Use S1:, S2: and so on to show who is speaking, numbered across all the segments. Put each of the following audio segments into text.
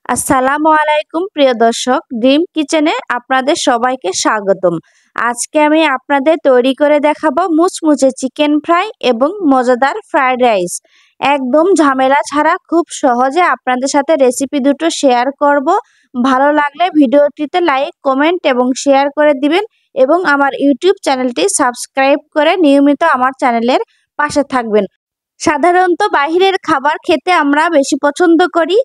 S1: আসসালামু আলাইকুম প্রিয় দর্শক, ড্রিম কিচেনে আপনাদের সবাইকে স্বাগতম। আজকে আমি আপনাদের তৈরি করে দেখাবো মুচমুচে চিকেন ফ্রাই এবং মজাদার ফ্রাইড রাইস। একদম ঝামেলা ছাড়া খুব সহজে আপনাদের সাথে রেসিপি দুটো শেয়ার করব। ভালো লাগলে ভিডিওটিতে লাইক, কমেন্ট এবং শেয়ার করে দিবেন এবং আমার ইউটিউব চ্যানেলটি সাবস্ক্রাইব করে নিয়মিত আমার চ্যানেলের পাশে থাকবেন। সাধারণত বাহিরের খাবার খেতে আমরা বেশি পছন্দ করি।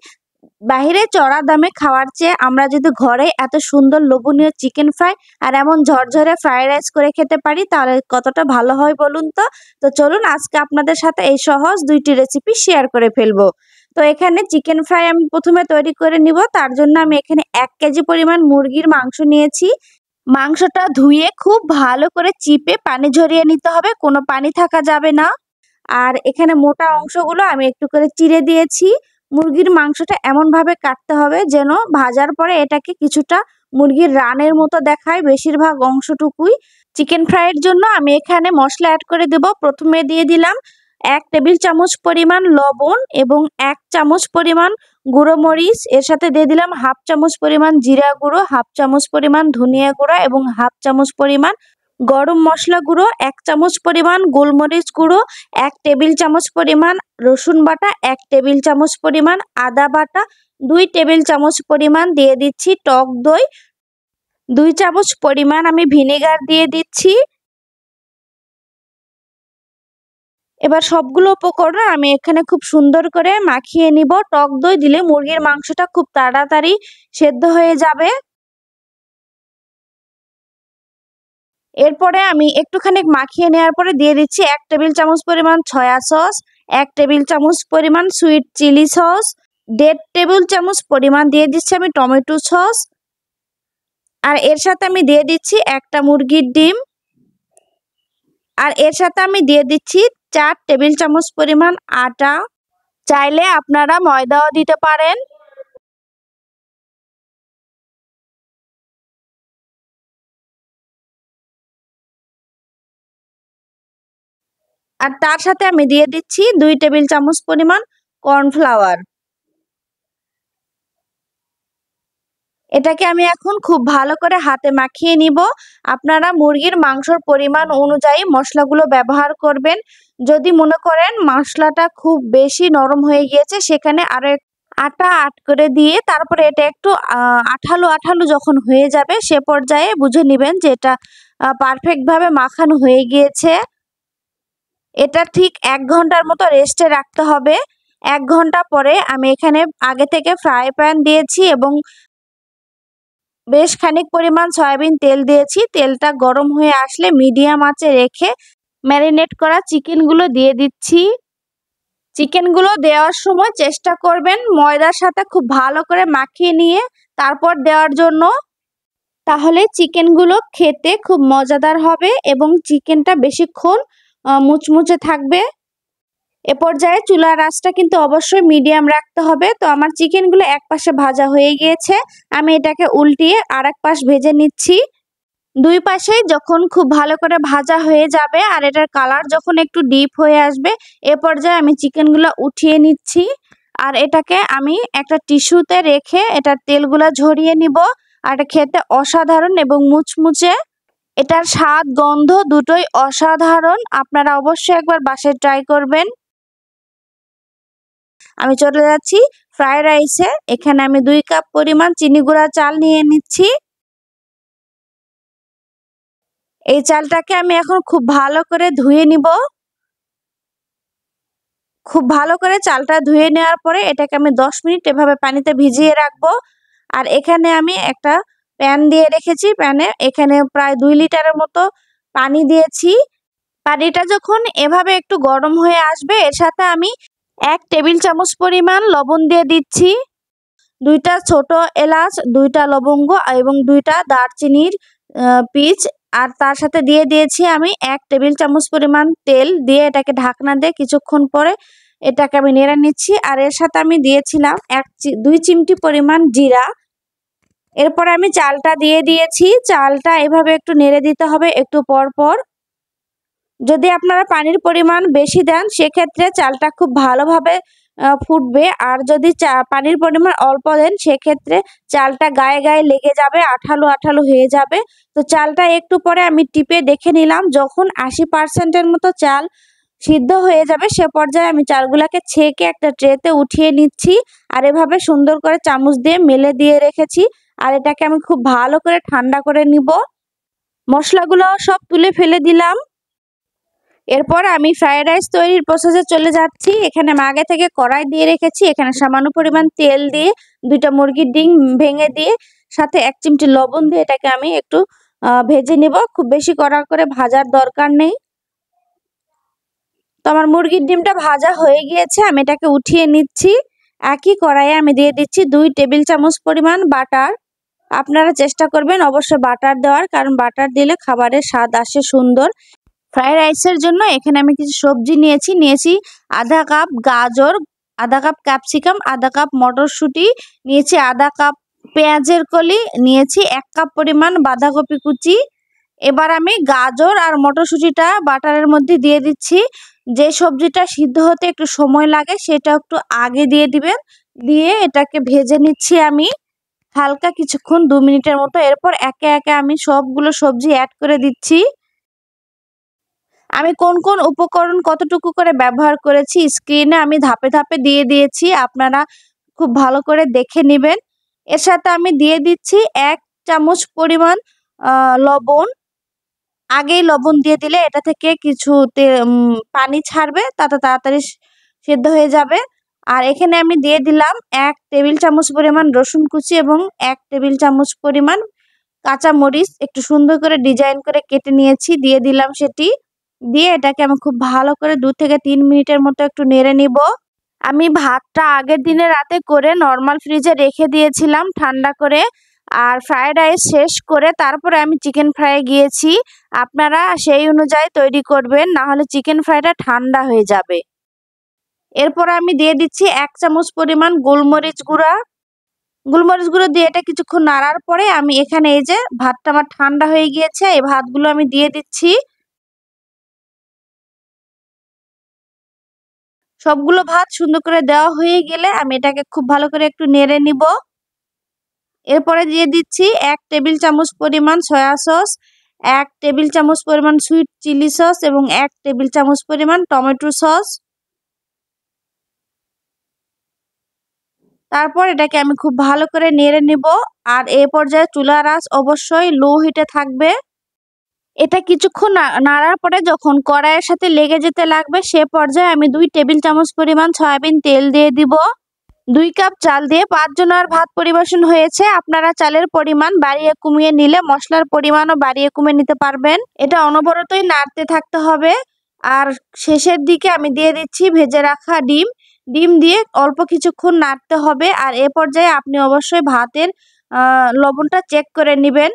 S1: বাহিরে চড়া দামে খাওয়ার চেয়ে আমরা যদি ঘরে এত সুন্দর লোভনীয় চিকেন ফ্রাই আর এমন ঝরঝরে ফ্রাইড রাইস করে খেতে পারি তাহলে কতটা ভালো হয় বলুন তো। তো চলুন আজকে আপনাদের সাথে এই সহজ দুইটি রেসিপি শেয়ার করে ফেলবো। তো এখানে চিকেন ফ্রাই আমি প্রথমে তৈরি করে নিব। তার জন্য আমি এখানে 1 কেজি পরিমাণ মুরগির মাংস নিয়েছি। মাংসটা ধুয়ে খুব ভালো করে চিপে পানি ঝরিয়ে নিতে হবে, কোনো পানি থাকা যাবে না। আর এখানে মোটা অংশগুলো আমি একটু করে চিড়ে দিয়েছি। মুরগির মাংসটা এমনভাবে কাটতে হবে যেন ভাজার পরে এটাকে কিছুটা মুরগির রানের মতো দেখায়, বেশিরভাগ অংশটুকুই। চিকেন ফ্রাইয়ের জন্য আমি এখানে মশলা অ্যাড করে দেব। প্রথমে দিয়ে দিলাম 1 টেবিল চামচ পরিমাণ লবণ এবং 1 চামচ পরিমাণ গুঁড়ো মরিচ। এর সাথে দিয়ে দিলাম 1/2 চামচ পরিমাণ জিরা গুঁড়ো, 1/2 চামচ পরিমাণ ধনিয়া গুঁড়ো এবং 1/2 চামচ পরিমাণ গরম মশলা গুঁড়ো, 1 চামচ পরিমাণ গোলমরিচ গুঁড়ো, 1 টেবিল চামচ পরিমাণ রসুন বাটা, 1 টেবিল চামচ পরিমাণ আদা বাটা, 2 টেবিল চামচ পরিমাণ দিয়ে দিচ্ছি টক দই, 2 চামচ পরিমাণ আমি ভিনেগার দিয়ে দিচ্ছি। এবার সবগুলো উপকরণ আমি এখানে খুব সুন্দর করে মাখিয়ে নিব। টক দই দিলে মুরগির মাংসটা খুব তাড়াতাড়ি সেদ্ধ হয়ে যাবে। এরপরে আমি একটুখানি মাখিয়ে নেওয়ার পরে দিয়ে দিচ্ছি 1 টেবিল চামচ পরিমাণ সয়া সস, 1 টেবিল চামচ পরিমাণ সুইট চিলি সস, 1.5 টেবিল চামচ পরিমাণ দিয়ে দিচ্ছি আমি টমেটো সস। আর এর সাথে আমি দিয়ে দিচ্ছি একটা মুরগির ডিম। আর এর সাথে আমি দিয়ে দিচ্ছি 4 টেবিল চামচ পরিমাণ আটা। চাইলে আপনারা ময়দাও দিতে পারেন। আর তার সাথে আমি দিয়ে দিচ্ছি 2 টেবিল চামচ পরিমাণ কর্নফ্লাওয়ার। এটাকে আমি এখন খুব ভালো করে হাতে মাখিয়ে নিব। আপনারা মুরগির মাংসর পরিমাণ অনুযায়ী মশলাগুলো ব্যবহার করবেন। যদি মনে করেন মশলাটা খুব বেশি নরম হয়ে গিয়েছে সেখানে আরো আটা অ্যাড করে দিয়ে তারপরে এটা একটু আঠালো আঠালো যখন হয়ে যাবে সে পর্যায়ে বুঝে নেবেন যে এটা পারফেক্ট ভাবে মাখানো হয়ে গিয়েছে। এটা ঠিক 1 ঘন্টার মতো রেস্টে রাখতে হবে। 1 ঘন্টা পরে আমি এখানে আগে থেকে ফ্রাই প্যান দিয়েছি এবং বেশ খানিক পরিমাণ সয়াবিন তেল দিয়েছি। তেলটা গরম হয়ে আসলে মিডিয়াম আঁচে রেখে ম্যারিনেট করা চিকেনগুলো দিয়ে দিচ্ছি। চিকেনগুলো দেওয়ার সময় চেষ্টা করবেন ময়দার সাথে খুব ভালো করে মাখিয়ে নিয়ে তারপর দেওয়ার জন্য। তাহলে চিকেনগুলো খেতে খুব মজাদার হবে এবং চিকেনটা বেশিক্ষণ মুচমুচে থাকবে। এ পর্যায়ে চুলার আঁচটা কিন্তু অবশ্যই মিডিয়াম রাখতে হবে। তো আমার চিকেনগুলো এক পাশে ভাজা হয়ে গিয়েছে, আমি এটাকে উল্টিয়ে আরেক পাশ ভেজে নিচ্ছি। দুই পাশেই যখন খুব ভালো করে ভাজা হয়ে যাবে আর এটার কালার যখন একটু ডিপ হয়ে আসবে এ পর্যায়ে আমি চিকেনগুলো উঠিয়ে নিচ্ছি। আর এটাকে আমি একটা টিস্যুতে রেখে এটার তেলগুলো ঝরিয়ে নিব। আর এটা খেতে অসাধারণ এবং মুচমুচে। এটার স্বাদ গন্ধ দুটোই অসাধারণ। আপনারা অবশ্যই একবার বাসায় ট্রাই করবেন। আমি চলে যাচ্ছি ফ্রাইড রাইসে। এখানে আমি 2 কাপ পরিমাণ চিনি গুঁড়া চাল নিয়ে নিচ্ছি। এই চালটাকে আমি এখন খুব ভালো করে ধুয়ে নিব। খুব ভালো করে চালটা ধুয়ে নেওয়ার পরে এটাকে আমি 10 মিনিট এভাবে পানিতে ভিজিয়ে রাখবো। আর এখানে আমি একটা প্যান দিয়ে রেখেছি। প্যানে এখানে প্রায় 2 লিটারের মতো পানি দিয়েছি। পানিটা যখন এভাবে একটু গরম হয়ে আসবে এর সাথে আমি 1 টেবিল চামচ পরিমাণ লবণ দিয়ে দিচ্ছি। 2টা ছোট এলাচ, 2টা লবঙ্গ এবং 2টা দারচিনির পিচ। আর তার সাথে দিয়ে দিয়েছি আমি 1 টেবিল চামচ পরিমাণ তেল দিয়ে এটাকে ঢাকনা দিয়ে কিছুক্ষণ পরে এটাকে আমি নেড়ে নিচ্ছি। আর এর সাথে আমি দিয়েছিলাম 2 চিমটি পরিমাণ জিরা। এরপরে আমি চালটা দিয়ে দিয়েছি। চালটা এভাবে একটু নেড়ে দিতে হবে একটু পর পর। যদি আপনারা পানির পরিমাণ বেশি দেন সেক্ষেত্রে চালটা খুব ভালোভাবে ফুটবে। আর যদি পানির পরিমাণ অল্প দেন সেক্ষেত্রে চালটা গায়ে গায়ে লেগে যাবে, আঠালো আঠালো হয়ে যাবে। তো চালটা একটু পরে আমি টিপে দেখে নিলাম, যখন 80% মতো চাল সিদ্ধ হয়ে যাবে সে পর্যায়ে আমি চালগুলাকে ছেঁকে একটা ট্রেতে উঠিয়ে নিচ্ছি। আর এভাবে সুন্দর করে চামচ দিয়ে মেলে দিয়ে রেখেছি। আর এটাকে আমি খুব ভালো করে ঠান্ডা করে নিব। মশলাগুলো সব তুলে ফেলে দিলাম। এরপর আমি ফ্রাইড রাইস তৈরির প্রসেসে চলে যাচ্ছি। এখানে আমি আগে থেকে কড়াই দিয়ে রেখেছি। এখানে সামান্য পরিমাণ তেল দিয়ে 2টা মুরগির ডিম ভেঙে দিয়ে সাথে 1 চিমটি লবণ দিয়ে এটাকে আমি একটু ভেজে নিব। খুব বেশি কড়া করে ভাজার দরকার নেই। তো আমার মুরগির ডিমটা ভাজা হয়ে গিয়েছে, আমি এটাকে উঠিয়ে নিচ্ছি। একই কড়াইয়ে আমি দিয়ে দিচ্ছি 2 টেবিল চামচ পরিমাণ বাটার। আপনারা চেষ্টা করবেন অবশ্যই বাটার দেওয়ার, কারণ বাটার দিলে খাবারের স্বাদ আসে সুন্দর। ফ্রাইড রাইসের জন্য এখানে আমি কিছু সবজি নিয়েছি আধা কাপ গাজর, আধা কাপ ক্যাপসিকাম, আধা কাপ মটরশুঁটি নিয়েছি, আধা কাপ পেঁয়াজের কলি নিয়েছি, 1 কাপ পরিমাণ বাঁধাকপি কুচি। এবার আমি গাজর আর মটরশুঁটিটা বাটারের মধ্যে দিয়ে দিচ্ছি। যে সবজিটা সিদ্ধ হতে একটু সময় লাগে সেটা একটু আগে দিয়ে দিবেন। দিয়ে এটাকে ভেজে নিচ্ছি আমি হালকা কিছুক্ষণ 2 মিনিটের মতো। এরপর একে একে আমি সবগুলো সবজি অ্যাড করে দিচ্ছি। আমি কোন কোন উপকরণ কতটুকু করে ব্যবহার করেছি স্ক্রিনে আমি ধাপে ধাপে দিয়ে দিয়েছি, আপনারা খুব ভালো করে দেখে নেবেন। এর সাথে আমি দিয়ে দিচ্ছি 1 চামচ পরিমাণ লবণ। আগেই লবণ দিয়ে দিলে এটা থেকে কিছু পানি ছাড়বে, তাতে তাড়াতাড়ি সেদ্ধ হয়ে যাবে। আর এখানে আমি দিয়ে দিলাম 1 টেবিল চামচ পরিমাণ রসুন কুচি এবং 1 টেবিল চামচ পরিমাণ কাঁচা মরিচ একটু সুন্দর করে ডিজাইন করে কেটে নিয়েছি, দিয়ে দিলাম সেটি। দিয়ে এটাকে আমি খুব ভালো করে 2 থেকে 3 মিনিটের মতো একটু নেড়ে নিব। আমি ভাতটা আগের দিনে রাতে করে নর্মাল ফ্রিজে রেখে দিয়েছিলাম ঠান্ডা করে। আর ফ্রাইড রাইস শেষ করে তারপরে আমি চিকেন ফ্রাই গিয়েছি। আপনারা সেই অনুযায়ী তৈরি করবেন, না হলে চিকেন ফ্রাইটা ঠান্ডা হয়ে যাবে। এরপর আমি দিয়ে দিচ্ছি 1 চামচ পরিমাণ গোলমরিচ গুঁড়া। গোলমরিচ গুঁড়ো দিয়ে এটা কিছুক্ষণ নাড়ার পরে আমি এখানে এই যে ভাতটা আমার ঠান্ডা হয়ে গিয়েছে, এই ভাতগুলো আমি দিয়ে দিচ্ছি। সবগুলো ভাত সুন্দর করে দেওয়া হয়ে গেলে আমি এটাকে খুব ভালো করে একটু নেড়ে নিব। এরপরে দিয়ে দিচ্ছি 1 টেবিল চামচ পরিমাণ সয়া সস, 1 টেবিল চামচ পরিমাণ সুইট চিলি সস এবং 1 টেবিল চামচ পরিমাণ টমেটো সস। তারপর এটাকে আমি খুব ভালো করে নেড়ে নিব। আর এই পর্যায়ে চুলার আঁচ অবশ্যই লো হিটে থাকবে। এটা কিছুক্ষণ নাড়ার পরে যখন কড়াইয়ের সাথে লেগে যেতে লাগবে সে পর্যায়ে আমি 2 টেবিল চামচ পরিমাণ সয়াবিন তেল দিয়ে দিব। 2 কাপ চাল দিয়ে 5 জনের ভাত পরিবেশন হয়েছে। আপনারা চালের পরিমাণ বাড়িয়ে কমিয়ে নিলে মশলার পরিমাণও বাড়িয়ে কমিয়ে নিতে পারবেন। এটা অনবরতই নাড়তে থাকতে হবে। আর শেষের দিকে আমি দিয়ে দিচ্ছি ভেজে রাখা ডিম। ডিম দিয়ে অল্প কিছুক্ষণ নাড়তে হবে। আর এ পর্যায়ে আপনি অবশ্যই ভাতের লবণটা চেক করে নেবেন।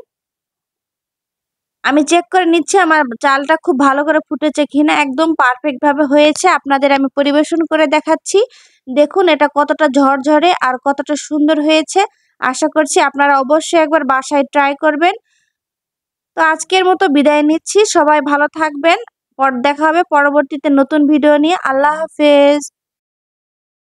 S1: আমি চেক করে নিচ্ছি আমার চালটা খুব ভালো করে ফুটেছে কিনা, একদম পারফেক্ট ভাবে হয়েছে। আপনাদের আমি পরিবেশন করে দেখাচ্ছি। দেখুন এটা কতটা ঝরঝরে আর কতটা সুন্দর হয়েছে। আশা করছি আপনারা অবশ্যই একবার বাসায় ট্রাই করবেন। তো আজকের মতো বিদায় নিচ্ছি, সবাই ভালো থাকবেন। দেখা হবে পরবর্তীতে নতুন ভিডিও নিয়ে। আল্লাহ হাফেজ।